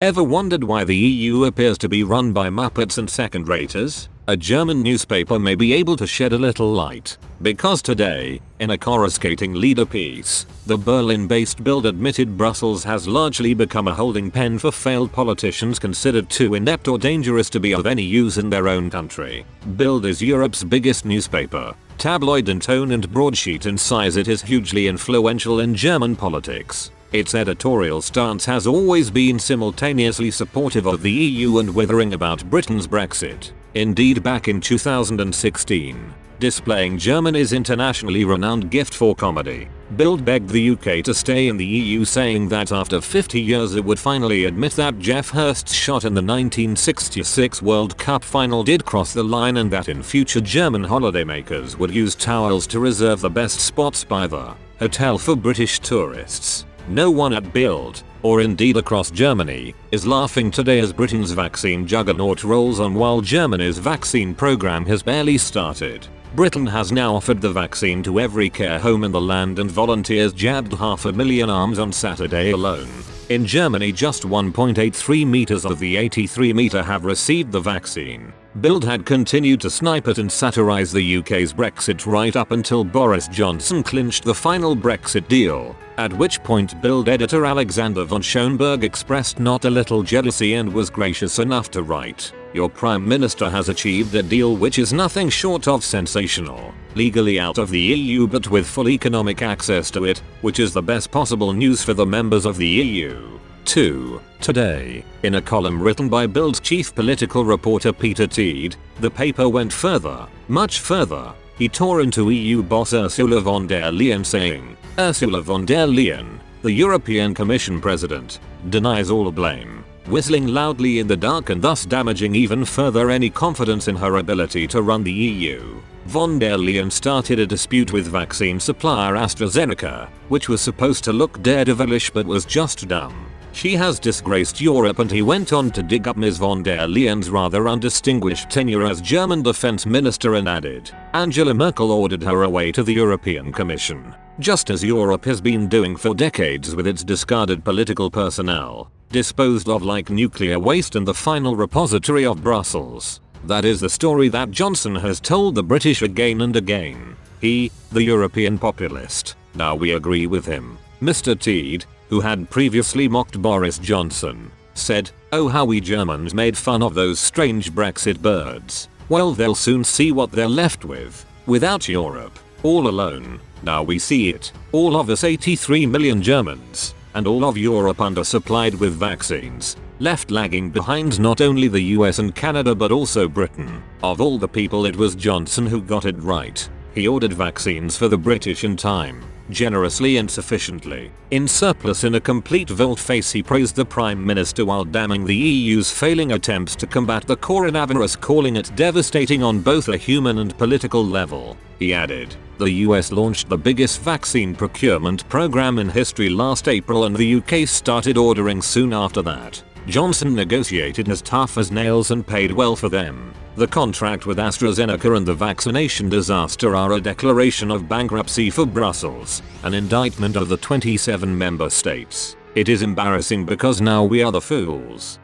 Ever wondered why the EU appears to be run by Muppets and second-raters? A German newspaper may be able to shed a little light, because today, in a coruscating leader piece, the Berlin-based Bild admitted Brussels has largely become a holding pen for failed politicians considered too inept or dangerous to be of any use in their own country. Bild is Europe's biggest newspaper. Tabloid in tone and broadsheet in size, it is hugely influential in German politics. Its editorial stance has always been simultaneously supportive of the EU and withering about Britain's Brexit. Indeed, back in 2016, displaying Germany's internationally renowned gift for comedy, Bild begged the UK to stay in the EU, saying that after 50 years it would finally admit that Geoff Hurst's shot in the 1966 World Cup final did cross the line, and that in future German holidaymakers would use towels to reserve the best spots by the hotel for British tourists. No one at Bild, or indeed across Germany, is laughing today as Britain's vaccine juggernaut rolls on while Germany's vaccine program has barely started. Britain has now offered the vaccine to every care home in the land, and volunteers jabbed 500,000 arms on Saturday alone. In Germany, just 1.83 meters of the 83 meter have received the vaccine. Bild had continued to snipe at and satirize the UK's Brexit right up until Boris Johnson clinched the final Brexit deal, at which point Bild editor Alexander von Schoenberg expressed not a little jealousy and was gracious enough to write, "Your Prime Minister has achieved a deal which is nothing short of sensational. Legally out of the EU but with full economic access to it, which is the best possible news for the members of the EU." 2. Today, in a column written by Bild's chief political reporter Peter Teed, the paper went further, much further. He tore into EU boss Ursula von der Leyen, saying, "Ursula von der Leyen, the European Commission president, denies all blame," whistling loudly in the dark and thus damaging even further any confidence in her ability to run the EU. Von der Leyen started a dispute with vaccine supplier AstraZeneca, which was supposed to look daredevilish but was just dumb. "She has disgraced Europe," and he went on to dig up Ms. von der Leyen's rather undistinguished tenure as German defense minister and added, "Angela Merkel ordered her away to the European Commission, just as Europe has been doing for decades with its discarded political personnel, disposed of like nuclear waste in the final repository of Brussels." That is the story that Johnson has told the British again and again. He, the European populist. Now we agree with him. Mr. Teed, who had previously mocked Boris Johnson, said, "Oh, how we Germans made fun of those strange Brexit birds. Well, they'll soon see what they're left with. Without Europe, all alone. Now we see it. All of us 83 million Germans, and all of Europe undersupplied with vaccines, left lagging behind not only the US and Canada but also Britain. Of all the people, it was Johnson who got it right. He ordered vaccines for the British in time, generously and sufficiently. In surplus, in a complete volte-face, he praised the Prime Minister while damning the EU's failing attempts to combat the coronavirus, calling it devastating on both a human and political level. He added, "The US launched the biggest vaccine procurement program in history last April, and the UK started ordering soon after that. Johnson negotiated as tough as nails and paid well for them. The contract with AstraZeneca and the vaccination disaster are a declaration of bankruptcy for Brussels, an indictment of the 27 member states. It is embarrassing because now we are the fools."